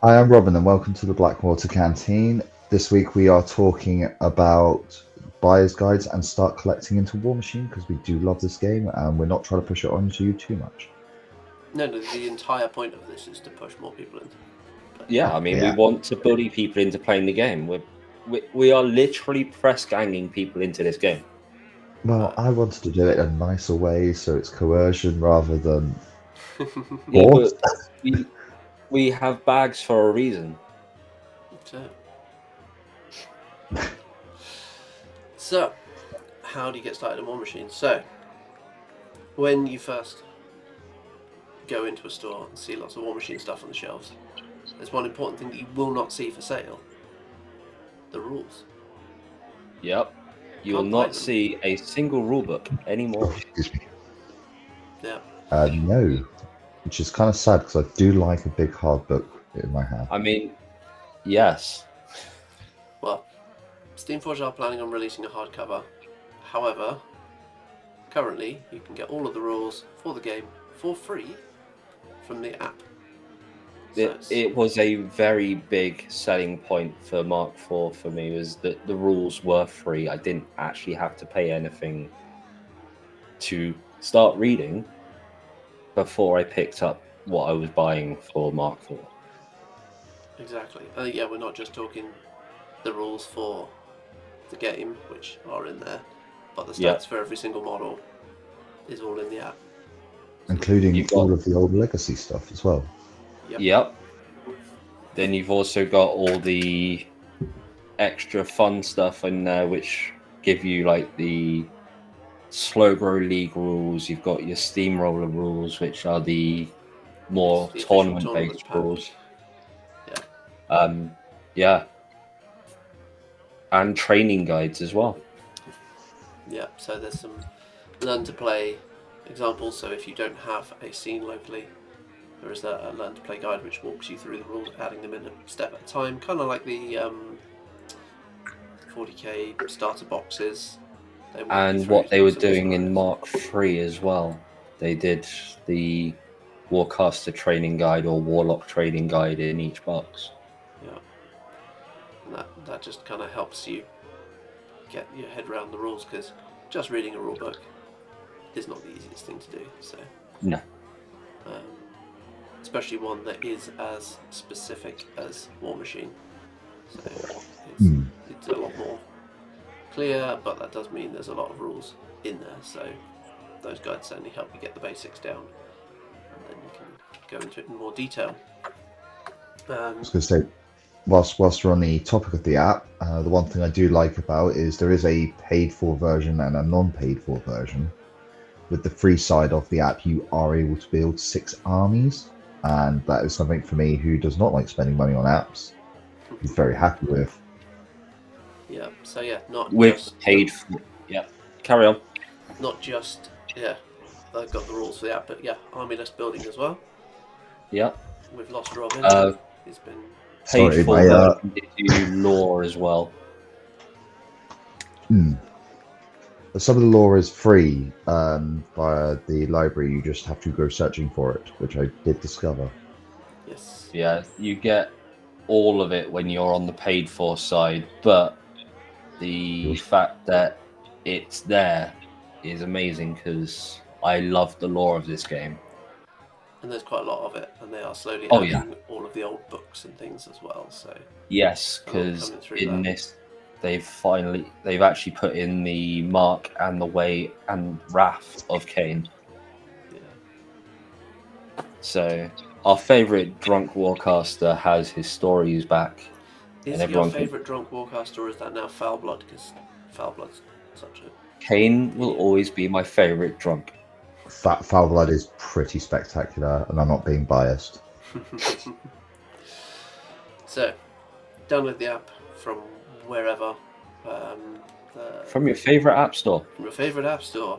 I am Robin, and welcome to the Blackwater Canteen. This week we are talking about buyer's guides and start collecting into Warmachine because we do love this game and we're not trying to push it onto you too much. No, the entire point of this is to push more people into playing Yeah, it. I mean, we Yeah. want to bully people into playing the game. We are literally press ganging people into this game. Well, I wanted to do it in a nicer way, so it's coercion rather than Yeah, force. but we have bags for a reason. So, how do you get started in Warmachine? So, when you first go into a store and see lots of Warmachine stuff on the shelves, there's one important thing that you will not see for sale: the rules. Yep. You will Can't buy not them. see a single rulebook anymore. Excuse me. Yeah. No, which is kind of sad because I do like a big hard book in my hand. I mean, yes. Well, Steamforge are planning on releasing a hardcover. However, currently you can get all of the rules for the game for free from the app. So It was a very big selling point for Mark IV for me, was that the rules were free. I didn't actually have to pay anything to start reading before I picked up what I was buying for Mark IV. exactly. Yeah, we're not just talking the rules for the game, which are in there, but the stats Yep. for every single model is all in the app. Including You've got- all of the old legacy stuff as well. Yep. Then you've also got all the extra fun stuff in there, which give you like the slow grow league rules. You've got your steamroller rules, which are the more It's the official tournament tournament based pack. rules. Yeah. Yeah. And training guides as well. Yeah, so there's some learn to play examples. So if you don't have a scene locally, there is a learn to play guide which walks you through the rules, adding them in a step at a time, kind of like the 40k starter boxes. They walk you And through what they were some of the doing in scenarios. Mark III as well. They did the Warcaster training guide or Warlock training guide in each box. Yeah, and that just kind of helps you get your head around the rules, because just reading a rule book is not the easiest thing to do. So No. Especially one that is as specific as Warmachine. So it's a lot more clear, but that does mean there's a lot of rules in there. So those guides certainly help you get the basics down, and then you can go into it in more detail. I was going to say, whilst we're on the topic of the app, the one thing I do like about is there is a paid for version and a non-paid for version. With the free side of the app, you are able to build 6 armies, and that is something for me who does not like spending money on apps. He's very happy with. Yeah. So yeah, not With just paid for. Yeah. Carry on. not just I've got the rules for the app, but yeah, army list building as well. Yeah. We've lost Robin. He's been Paid Sorry, for my version gives you lore as well. some of the lore is free via the library. You just have to go searching for it, which I did discover. yes. Yeah, you get all of it when you're on the paid for side, but the fact that it's there is amazing because I love the lore of this game. And there's quite a lot of it, and they are slowly Oh, adding all of the old books and things as well. So Yes, all because coming through in that. this they've actually put in the Mark and the Way and Wrath of Cain. Yeah. So our favourite drunk warcaster has his stories back. Is it your favourite drunk warcaster, or is that now Foulblood? Because Foulblood's such a... Cain will always be my favourite drunk. Foul Blood is pretty spectacular, and I'm not being biased. So, download the app from wherever. From your favourite app store. From your favourite app store.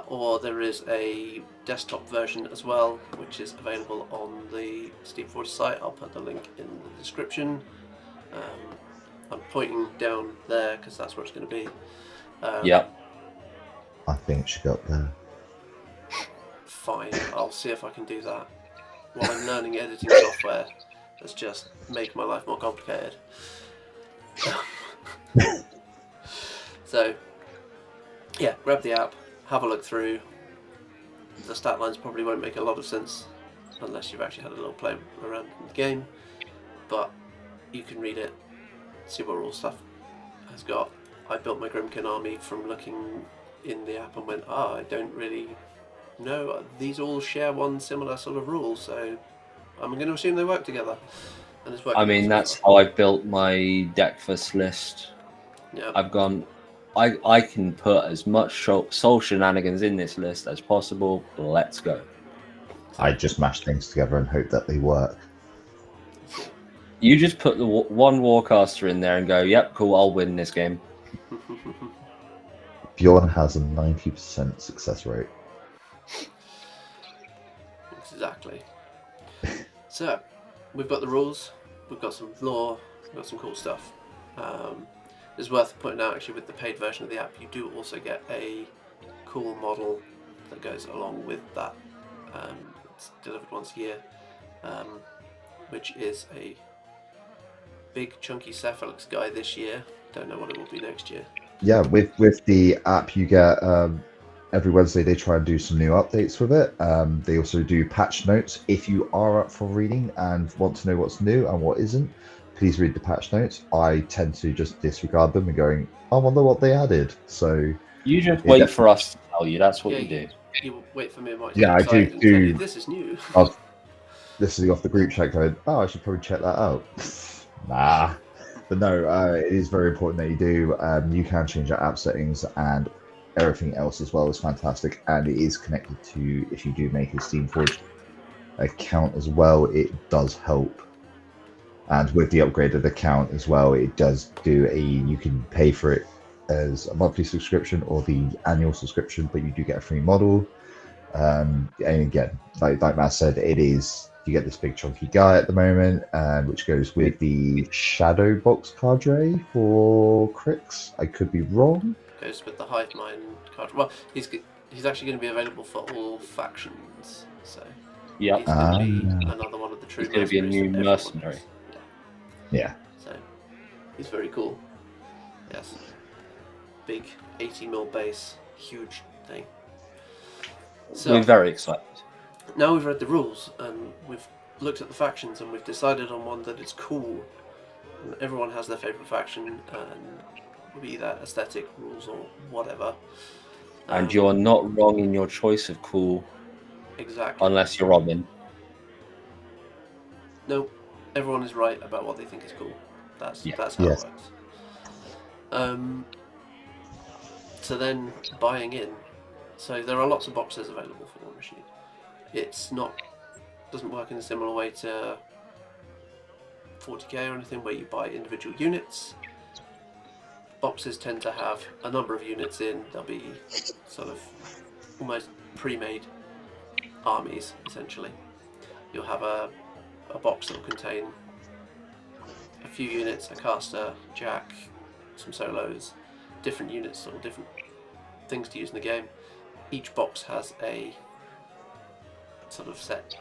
Or there is a desktop version as well, which is available on the Steamforge site. I'll put the link in the description. I'm pointing down there because that's where it's going to be. Yep. I think it should go up there. Fine, I'll see if I can do that. While I'm learning editing software, has just made my life more complicated. So, yeah, grab the app, have a look through. The stat lines probably won't make a lot of sense unless you've actually had a little play around in the game, but you can read it, see what all stuff has got. I built my Grimkin army from looking in the app and went, I don't really know. These all share one similar sort of rule, so I'm going to assume they work together. And it's working. I mean, that's how I built my deck first list. Yeah. I've gone. I can put as much soul shenanigans in this list as possible. Let's go. I just mash things together and hope that they work. You just put the one Warcaster in there and go, yep, cool, I'll win this game. Bjorn has a 90% success rate. Exactly. So, we've got the rules, we've got some lore, we've got some cool stuff. It's worth pointing out, actually, with the paid version of the app, you do also get a cool model that goes along with that. It's delivered once a year, which is a big chunky Cephalix guy this year. Don't know what it will be next year. Yeah, with the app, you get every Wednesday they try and do some new updates with it. They also do patch notes. If you are up for reading and want to know what's new and what isn't, please read the patch notes. I tend to just disregard them and going, I wonder what they added. So you just wait for us to tell you. That's what you do. You wait for me and Mike to yeah, get excited and tell you, this is new. I was listening off the group chat going, oh, I should probably check that out. Nah. But no, it is very important that you do. You can change your app settings and everything else as well is fantastic. And it is connected to, if you do make a Steamforged account as well, it does help. And with the upgraded account as well, it does do you can pay for it as a monthly subscription or the annual subscription, but you do get a free model. And again, like Mazz said, you get this big chunky guy at the moment, which goes with the Shadow Box cadre for Crix. I could be wrong. Goes with the Hive Mind card. Well, he's actually going to be available for all factions. So yeah, he's going to be another one of the true. He's going to be a new mercenary. Yeah. So he's very cool. Yes. Big 80mm base, huge thing. So we're very excited. Now we've read the rules and we've looked at the factions and we've decided on one that is cool. And everyone has their favourite faction, and be that aesthetic, rules, or whatever. And you're not wrong in your choice of cool. Exactly. Unless you're Robin. No, everyone is right about what they think is cool. That's how it works. So then buying in. So there are lots of boxes available for Warmachine. Doesn't work in a similar way to 40k or anything where you buy individual units. Boxes tend to have a number of units in. They'll be sort of almost pre-made armies, essentially. You'll have a box that will contain a few units, a caster, jack, some solos, different units or different things to use in the game. Each box has a sort of set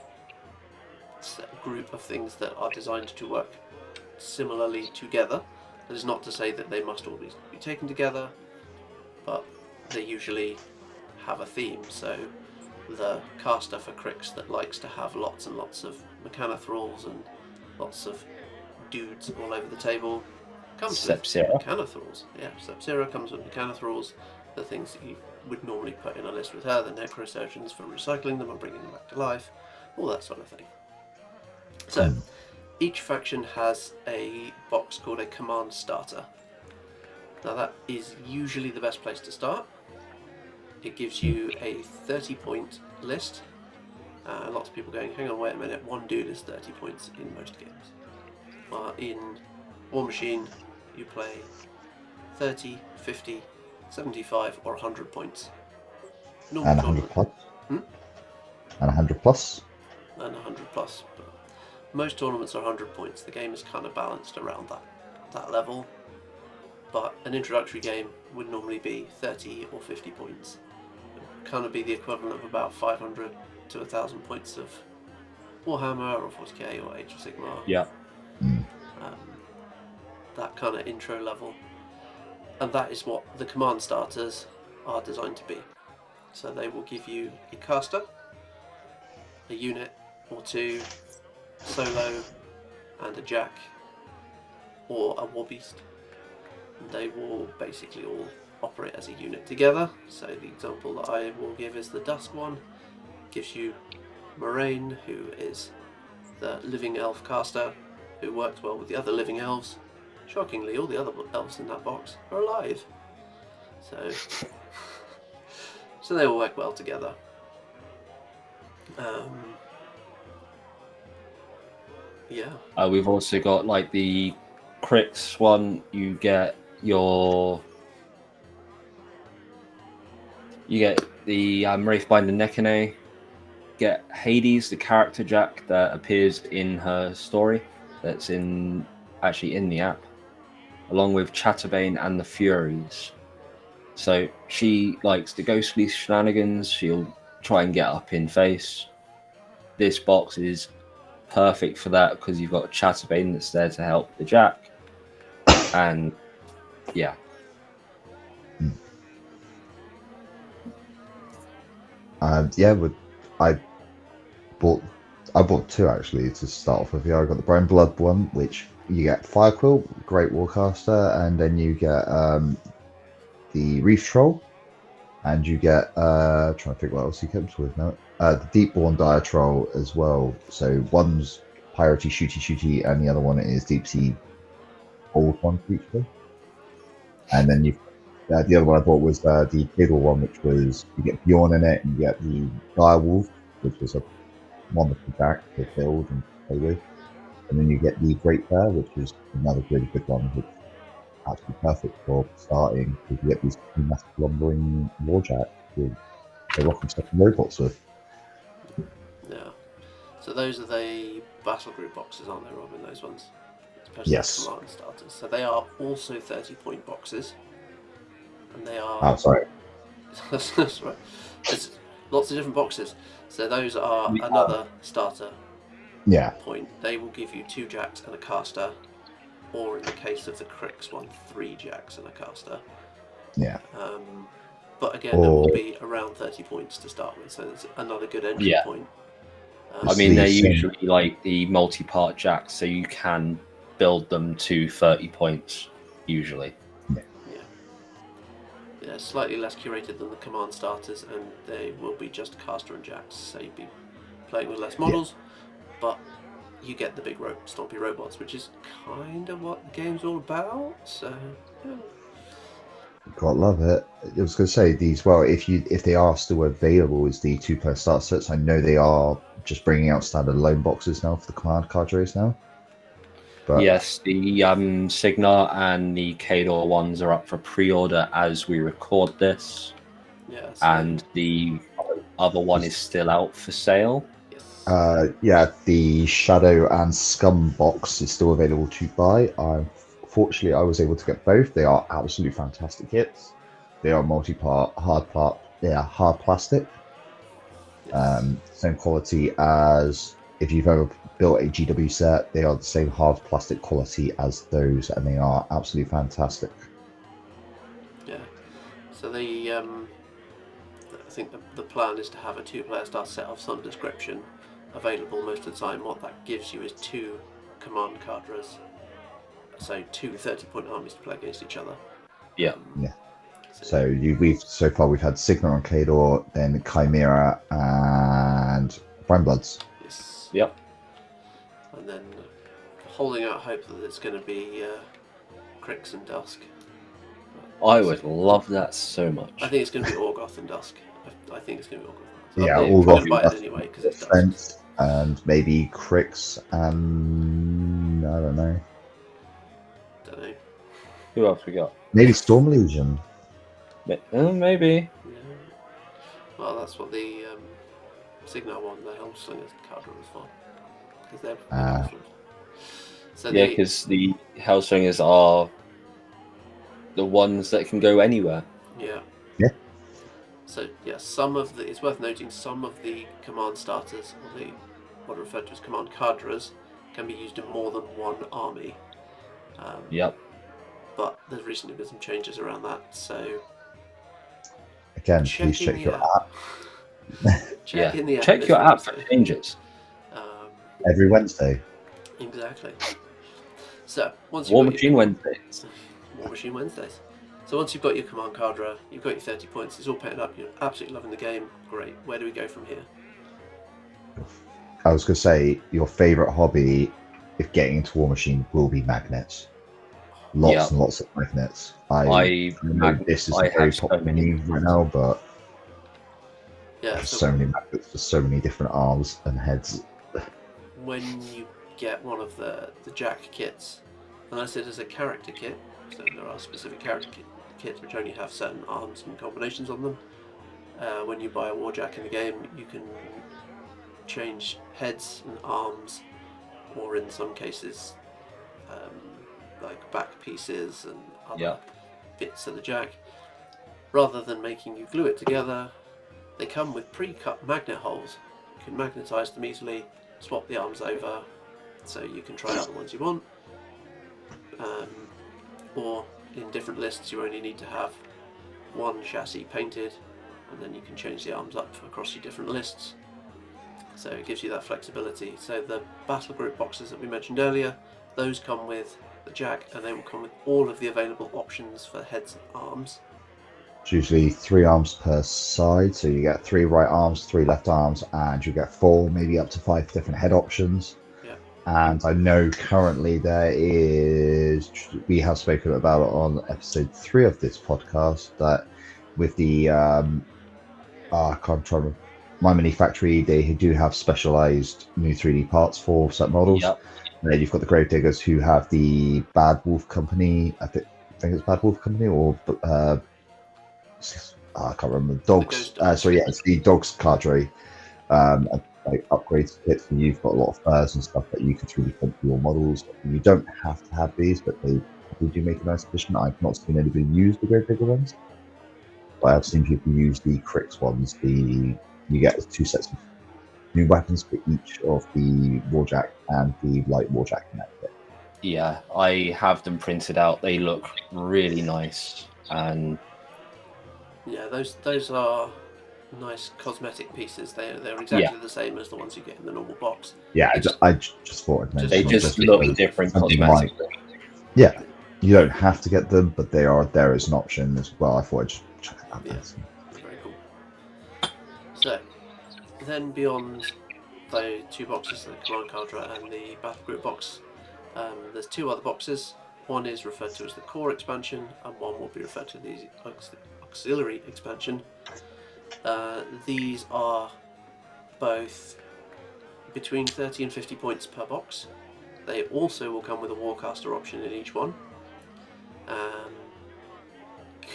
group of things that are designed to work similarly together. That is not to say that they must always be taken together, but they usually have a theme. So the caster for Crix that likes to have lots and lots of Mechanothralls and lots of dudes all over the table comes with Mechanothralls. Yeah, Sepsira comes with Mechanothralls, the things that you would normally put in a list with her, the Necrosurgeons for recycling them and bringing them back to life, all that sort of thing. So, each faction has a box called a Command Starter. Now that is usually the best place to start. It gives you a 30-point list. Lots of people going, hang on, wait a minute, one dude is 30 points in most games. In Warmachine, you play 30, 50, 75 or 100 points. And 100 plus? And 100 plus? And 100 plus. But most tournaments are 100 points. The game is kind of balanced around that level. But an introductory game would normally be 30 or 50 points. It would kind of be the equivalent of about 500 to 1,000 points of Warhammer or 40k or Age of Sigmar. Yeah. That kind of intro level. And that is what the command starters are designed to be. So they will give you a caster, a unit or two, solo, and a jack, or a warbeast. And they will basically all operate as a unit together. So the example that I will give is the Dusk one. Gives you Moraine, who is the living elf caster, who works well with the other living elves. Shockingly, all the other elves in that box are alive. So they all work well together. Yeah. We've also got like the Crix one. You get the Wraithbinder Nekene. Get Hades, the character Jack that appears in her story. That's actually in the app, along with Chatterbane and the Furies. So she likes the ghostly shenanigans. She'll try and get up in face. This box is perfect for that because you've got Chatterbane that's there to help the Jack. And yeah. I bought two actually to start off with. Yeah, I got the Brown Blood one, which you get Firequill, Great Warcaster, and then you get the Reef Troll, and you get trying to think what else he comes with now. The Deepborn Dire Troll as well. So one's piratey shooty, and the other one is deep sea old one creature. And then you the other one I bought was the Cable one, which was you get Bjorn in it, and you get the Dire Wolf, which was a wonderful jack to build and play with. And then you get the Great Bear, which is another really good one, which is absolutely perfect for starting, because you get these massive lumbering warjacks with they're rocking stuff and robots with. Yeah. So those are the battle group boxes, aren't they, Robin? Those ones? Especially Yes. the command starters. So they are also 30-point boxes. And they are... Oh, sorry. That's right. There's lots of different boxes. So those are another starter point. They will give you 2 jacks and a caster, or in the case of the Crix one, 3 jacks and a caster. Yeah. But again, it will be around 30 points to start with, so it's another good entry point. They're usually like the multi-part jacks, so you can build them to 30 points, usually. Yeah, slightly less curated than the command starters, and they will be just caster and jacks, so you'll be playing with less models, but you get the big stompy robots, which is kind of what the game's all about, so yeah. God love it. I was going to say these. Well, if they are still available as the 2-player start sets, I know they are just bringing out standalone boxes now for the command cadres now. But yes, the Signar and the Kador ones are up for pre-order as we record this. Yes. And the other one is still out for sale. Yes. The Shadow and Scum box is still available to buy. Fortunately, I was able to get both. They are absolutely fantastic kits. They are multi-part, hard plastic. Yes. Same quality as if you've ever built a GW set. They are the same hard plastic quality as those, and they are absolutely fantastic. Yeah. So I think the plan is to have a 2-player start set of some description available most of the time. What that gives you is 2 command cadres, so 2 30-point armies to play against each other. Yeah. So we've had Signar and Kador, then Chimera and Brownbloods. Yes. Yep. And then holding out hope that it's going to be Crix and Dusk. I would love that so much. I think it's going to be Orgoth and Dusk. I think it's going to be Orgoth. Yeah, I'm going to buy it Orgoth anyway because it's Dusk. And maybe Crix and I don't know. Who else we got? Maybe Storm Legion. Maybe. Yeah. Well, that's what the Signar one, the Hellslingers card was for. Because they're so because the Hellslingers are the ones that can go anywhere. Yeah. Yeah. So yeah, it's worth noting some of the command starters or the what are referred to as command cadres, can be used in more than one army. Yep. But there's recently been some changes around that, so Again, please check your app. Check in the app. Check your app for changes. Every Wednesday. Exactly. So once you've Warmachine Wednesdays. Warmachine Wednesdays. So once you've got your command cadre, you've got your 30 points, it's all paid up, you're absolutely loving the game, great. Where do we go from here? I was going to say, your favourite hobby, if getting into Warmachine, will be magnets. Lots and lots of magnets. I know this is a very popular move right now, but there's so many magnets for so many different arms and heads. When you get one of the Jack kits, unless it is a character kit, so there are specific character kits which only have certain arms and combinations on them. When you buy a Warjack in the game, you can change heads and arms, or in some cases, like back pieces and other bits of the Jack. Rather than making you glue it together, they come with pre-cut magnet holes. You can magnetize them easily, swap the arms over, so you can try out the ones you want. Or in different lists, you only need to have one chassis painted, and then you can change the arms up across your different lists. So it gives you that flexibility. So the battle group boxes that we mentioned earlier, those come with the Jack, and they will come with all of the available options for heads and arms. It's usually 3 arms per side, so you get 3 right arms, 3 left arms, and you get 4, maybe up to 5 different head options. Yeah. And I know currently we have spoken about it on episode 3 of this podcast, that with the I can't remember, My Mini Factory, they do have specialized new 3D parts for certain models. Yep. And then you've got the Gravediggers, who have the Bad Wolf Company. I think it's Bad Wolf Company, or I can't remember. Dogs. It's the Dogs cadre. Like upgrades kits, and you've got a lot of furs and stuff that you can 3D print for your models. You don't have to have these, but they do make a nice addition. I've not seen anybody use the Gravedigger ones, but I've seen people use the Crix ones. You get 2 sets of new weapons for each of the Warjack and the light Warjack in that kit. Yeah, I have them printed out. They look really nice, and yeah, those are nice cosmetic pieces. They're exactly the same as the ones you get in the normal box. Yeah, I just thought I'd mention they just look different cosmetically. Yeah, you don't have to get them, but they are there as an option as well. I thought I'd just check it out. Yeah, very cool. So, then beyond the 2 boxes, the Command Cadre and the Battle Group box, there's 2 other boxes. One is referred to as the Core expansion, and one will be referred to as the Auxiliary expansion. These are both between 30 and 50 points per box. They also will come with a Warcaster option in each one.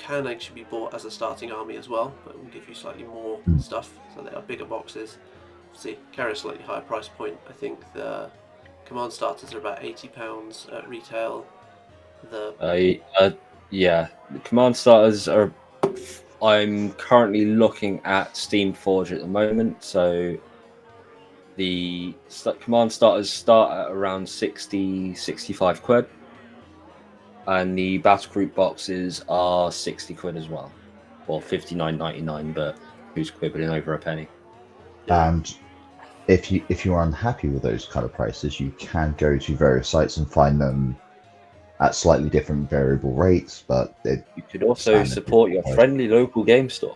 Can actually be bought as a starting army as well, but will give you slightly more stuff. So they are bigger boxes. See, carry a slightly higher price point. I think the command starters are about £80 at retail. The command starters are. I'm currently looking at Steam Forge at the moment, so the command starters start at around 65 quid, and the battle group boxes are 60 quid as well, or 59.99, but who's quibbling over a penny? And if you're unhappy with those kind of prices, you can go to various sites and find them at slightly different variable rates, but you could also support your friendly local game store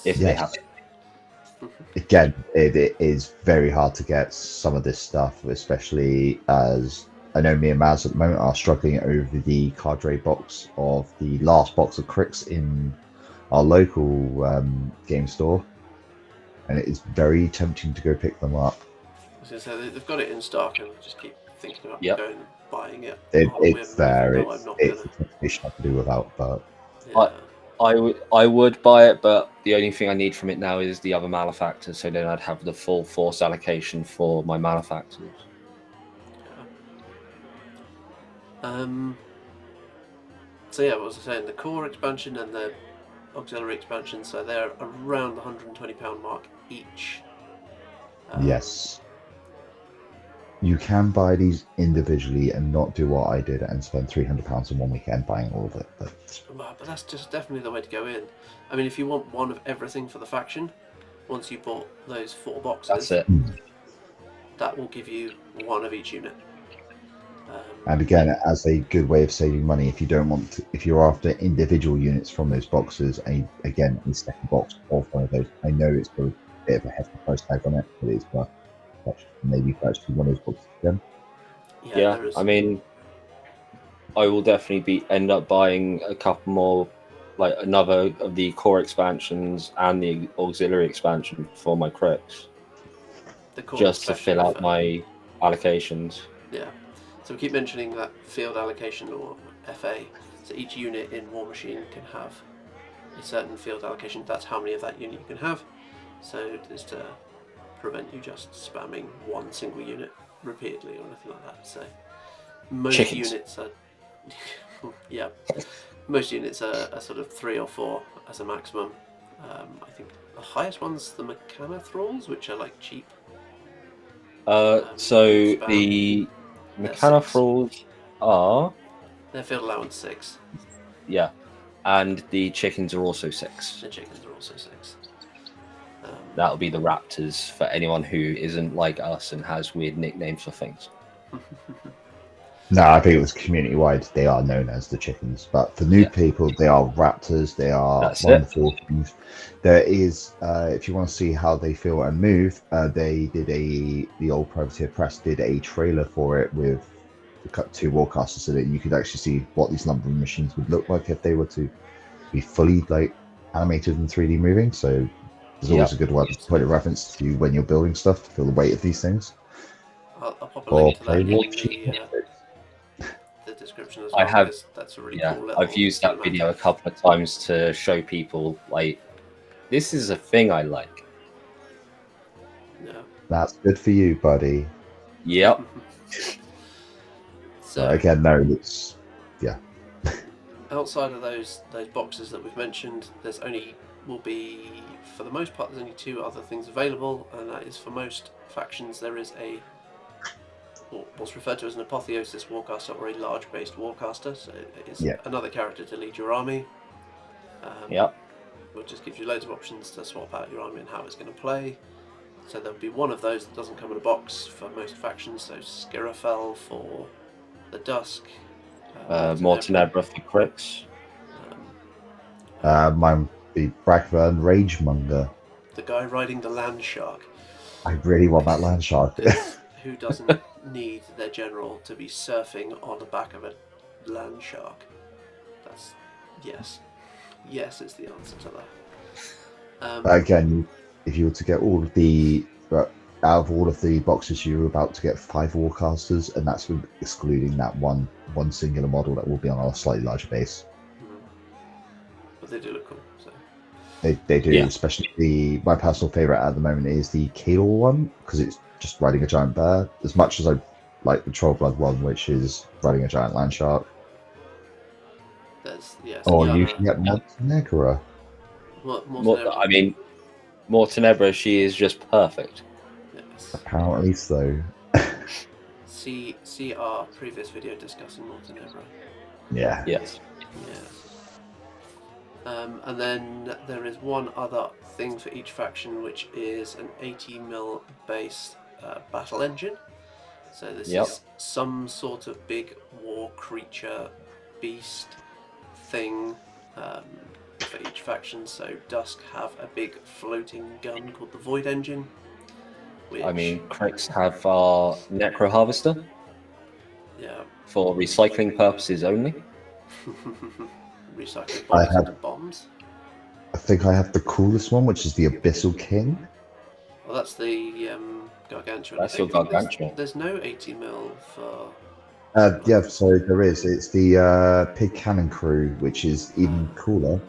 if they have it. Again, it is very hard to get some of this stuff, especially as I know me and Mazz at the moment are struggling over the cadre box of the last box of Crix in our local game store, and it is very tempting to go pick them up. I was going to say, they've got it in stock, and just keep thinking about going and buying it. It's there. It's a temptation I can do without, but I would buy it, but the only thing I need from it now is the other malefactors, so then I'd have the full force allocation for my malefactors. So yeah, what was I saying? The core expansion and the auxiliary expansion, so they're around the £120 mark each. Yes. You can buy these individually and not do what I did and spend £300 in one weekend buying all of it. But that's just definitely the way to go in. I mean, if you want one of everything for the faction, once you bought those 4 boxes, That's it. that will give you one of each unit. And again, as a good way of saving money, if you don't want to, if you're after individual units from those boxes, and again, a second box of one of those, I know it's got a bit of a hefty price tag on it, but it's worth maybe purchasing one of those boxes again. Yeah, I mean, I will definitely end up buying a couple more, like another of the core expansions and the auxiliary expansion for my crits, just to fill out my allocations. Yeah. So we keep mentioning that field allocation or FA. So each unit in Warmachine can have a certain field allocation. That's how many of that unit you can have. So it's to prevent you just spamming one single unit repeatedly or anything like that. So most units are yeah, most units are sort of 3 or 4 as a maximum. I think the highest one's the Mechana Thralls, which are like cheap. So the Mechana Thralls are their field allowance 6. Yeah, and the chickens are also 6. The chickens are also 6. That'll be the raptors for anyone who isn't like us and has weird nicknames for things. No, I think it was community-wide. They are known as the chickens, but for new people, they are raptors. They are wonderful things. There is, if you want to see how they feel and move, they did the old Privateer Press did a trailer for it with the cut 2 warcasters, so that you could actually see what these lumbering machines would look like if they were to be fully like animated and 3D moving. So there's always a good point of reference to when you're building stuff to feel the weight of these things. I'll pop a link to that in the description as well. I have. That's a really cool little I've used that video a couple of times to show people like this is a thing I like. Yeah. That's good for you, buddy. Yep. So again, no, it's outside of those boxes that we've mentioned, will be, for the most part, there's only 2 other things available, and that is for most factions there is what's referred to as an apotheosis warcaster or a large-based warcaster. So it is another character to lead your army. Which just gives you loads of options to swap out your army and how it's going to play. So there'll be one of those that doesn't come in a box for most factions. So Skirafel for the Dusk. Mortenebra for crits. Mine would be Bragburn Ragemonger. The guy riding the land shark. I really want that land shark. Who doesn't need their general to be surfing on the back of a land shark? That's yes, it's the answer to that. Again, if you were to get all of the out of all of the boxes, you're about to get 5 warcasters, and that's excluding that one singular model that will be on a slightly larger base. But they do look cool. So. They do, especially my personal favorite at the moment is the Kador one, because it's just riding a giant bear. As much as I like the Trollblood one, which is riding a giant land shark. You can get Montenegro. I mean, Mortenebra, she is just perfect. Yes. Apparently so. See our previous video discussing Montenegro. Yeah. Yes. And then there is one other thing for each faction, which is an 80mm based battle engine. So this is some sort of big war creature, beast thing for each faction. So Dusk have a big floating gun called the Void Engine. I mean, Crix have our Necro Harvester. Yeah. For recycling purposes only. Recycling bombs into bombs. I think I have the coolest one, which is the Abyssal King. Well, that's the Gargantuan. That's your Gargantuan. There's no 80mm for... so there is. It's the Pig Cannon Crew, which is even cooler.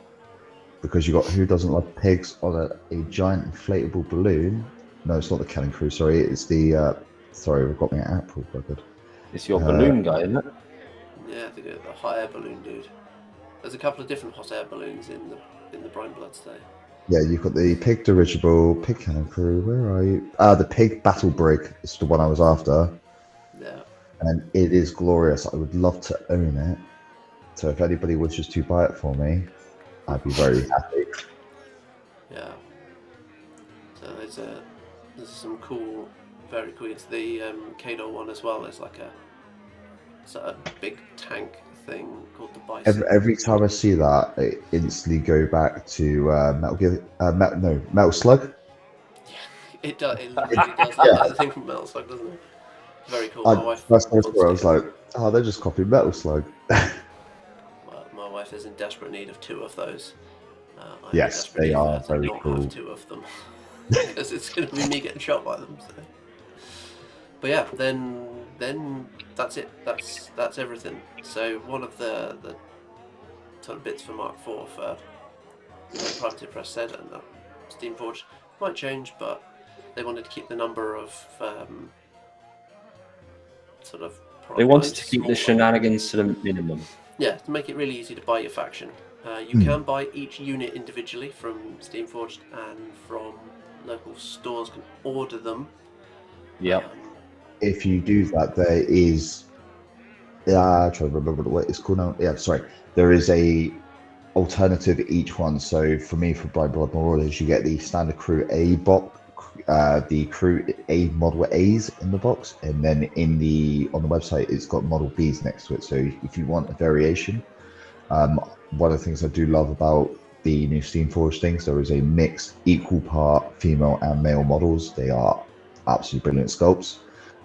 Because you got who doesn't love pigs on a giant inflatable balloon. No, it's not the Cannon Crew, sorry. It's the... sorry, we've got me at April, buggered. It's your balloon guy, isn't it? Yeah, I think the hot air balloon dude. There's a couple of different hot air balloons in the Brine Bloods there. Yeah, you've got the Pig Dirigible, Pig Cannon Crew. Where are you? The Pig Battle Brig is the one I was after. Yeah. and it is glorious. I would love to own it. So if anybody wishes to buy it for me, I'd be very happy. Yeah. So there's some cool, very cool. It's the Kadol one as well. There's like a big tank thing called the Bison. Every time I see that, I instantly go back to Metal Slug. It does. It literally does look like the thing from Metal Slug, doesn't it? Very cool. My wife First time I wants saw it, I was to. like, oh, they're just copying Metal Slug. My wife is in desperate need of 2 of those. I'm in Yes, desperate they need for are her to very not cool. have 2 of them because it's going to be me getting shot by them. So. But yeah, then that's it. That's everything. So one of the sort of bits for Mark IV for Primitive Press said, and Steamforged might change, but they wanted to keep the number of sort of. They wanted to keep smaller. the shenanigans to the minimum. Yeah, to make it really easy to buy your faction. You can buy each unit individually from Steamforged, and from local stores can order them. Yep. If you do that, there is. I'm trying to remember what it's called now. Yeah, sorry. There is a alternative each one. So for me, for Blind Blood Marauders, you get the standard crew A box, the crew A model A's in the box, and then on the website it's got model B's next to it. So if you want a variation, one of the things I do love about the new Steamforged things, there is a mixed equal part female and male models. They are absolutely brilliant sculpts,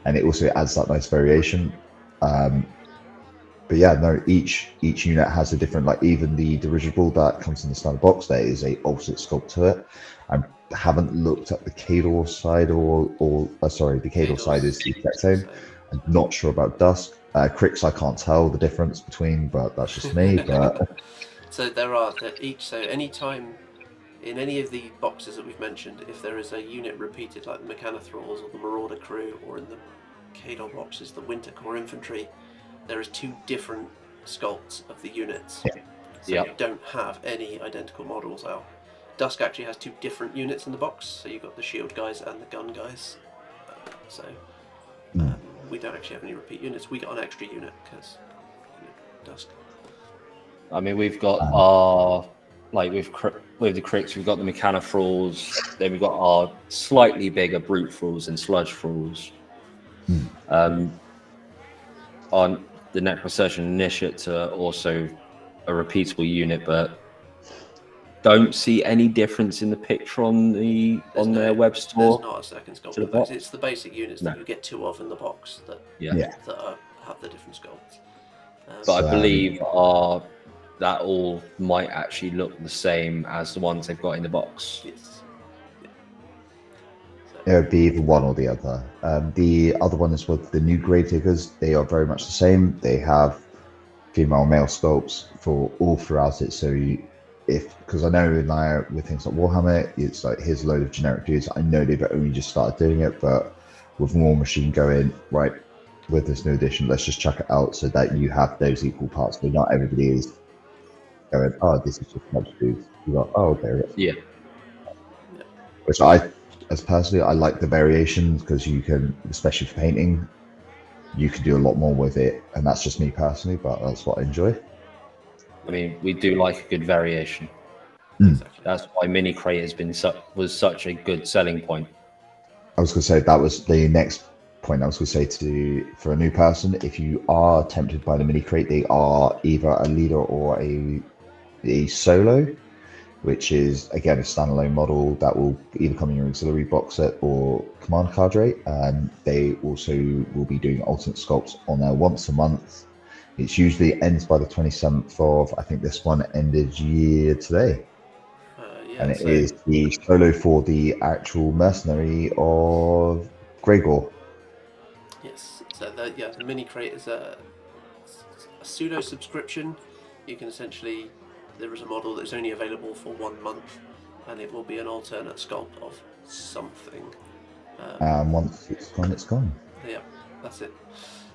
and it also adds that nice variation. But yeah, no, each unit has a different, like even the dirigible that comes in the standard box, there is a alternate sculpt to it. I haven't looked at the Kadol side the Kadol side is the exact same. I'm not sure about Dusk. Crix, I can't tell the difference between, but that's just me. But so there are each. So anytime in any of the boxes that we've mentioned, if there is a unit repeated, like the Mechanothralls or the Marauder crew, or in the Kadol boxes, the Winter Corps infantry, there is 2 different sculpts of the units. So you don't have any identical models out. Dusk actually has 2 different units in the box, so you've got the shield guys and the gun guys. So we don't actually have any repeat units. We got an extra unit because Dusk. I mean, we've got our, like with the Crix, we've got the Mechanothralls, then we've got our slightly bigger Brute Thralls and Sludge Thralls. On the Necrosurgeon Initiates are also a repeatable unit, but don't see any difference in the picture on their web store. There's not a second sculpt in the box. It's the basic units that you get 2 of in the box that have the different sculpts. But I believe that all might actually look the same as the ones they've got in the box. Yes. it would be either one or the other. The other one is with the new Gravediggers. They are very much the same. They have female male sculpts for all throughout it. So because I know now with things like Warhammer, it's like here's a load of generic dudes. I know they've only just started doing it, but with Warmachine going right with this new edition, let's just chuck it out so that you have those equal parts. But not everybody is going, oh, this is just much dudes. You go, oh, okay. Yeah. Which as personally, I like the variations because you can, especially for painting, you can do a lot more with it, and that's just me personally, but that's what I enjoy. I mean, we do like a good variation. Exactly. That's why Mini Crate was such a good selling point. I was going to say that was the next point I was going to say for a new person. If you are tempted by the Mini Crate, they are either a leader or a solo, which is again a standalone model that will either come in your auxiliary box set or command card rate, and they also will be doing alternate sculpts on there once a month. It usually ends by the 27th of, I think this one ended year today. And it is the solo for the actual mercenary of Gregor. Yes, so the Mini Crate is a pseudo subscription. You can essentially, there is a model that's only available for 1 month, and it will be an alternate sculpt of something. And once it's gone, it's gone. Yeah, that's it.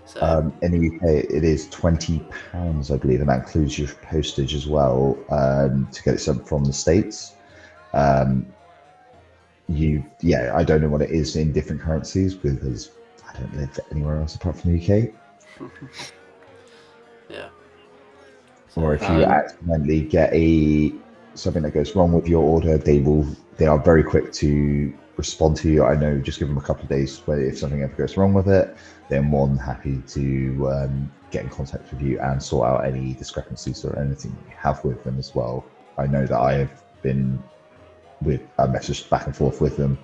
So, in the UK, it is £20, I believe, and that includes your postage as well to get it sent from the States. I don't know what it is in different currencies because I I don't live anywhere else apart from the UK. Yeah. Or if you accidentally get something that goes wrong with your order, they are very quick to respond to you. I know, just give them a couple of days where if something ever goes wrong with it, they're more than happy to get in contact with you and sort out any discrepancies or anything you have with them as well. I know that I have been with a message back and forth with them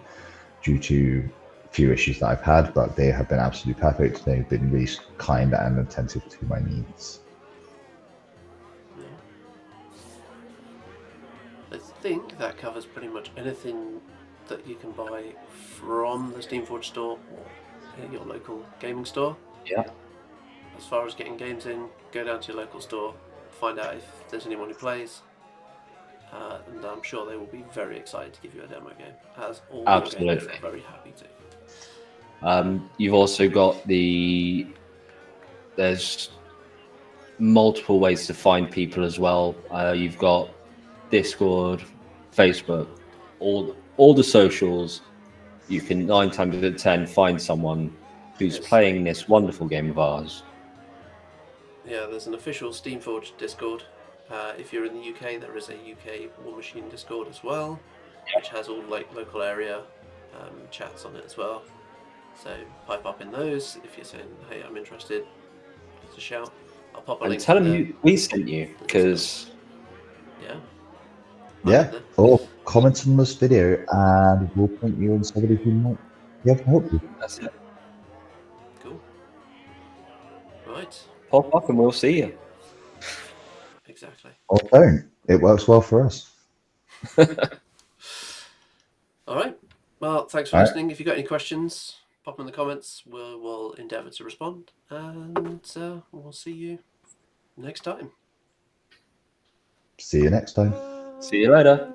due to a few issues that I've had, but they have been absolutely perfect. They've been really kind and attentive to my needs. Yeah. I think that covers pretty much anything that you can buy from the Steamforge store or your local gaming store. Yeah. As far as getting games in, go down to your local store, find out if there's anyone who plays, and I'm sure they will be very excited to give you a demo game, as all your gamers are very happy to. You've also got there's multiple ways to find people as well. You've got Discord, Facebook, all the socials. You can 9 times out of 10 find someone who's playing this wonderful game of ours. Yeah, there's an official Steamforge Discord. If you're in the UK, there is a UK Warmachine Discord as well, which has all local area chats on it as well. So pipe up in those if you're saying, "Hey, I'm interested." It's a shout. I'll pop a link. And tell them we sent you, because yeah, or comment on this video and we'll point you in somebody who might be able to help you. That's it. Cool. Right. Pop up and we'll see you. Exactly. Or don't. It works well for us. All right. Well, thanks for listening. If you've got any questions, pop them in the comments. We'll endeavour to respond, and we'll see you next time. See you next time. See you later.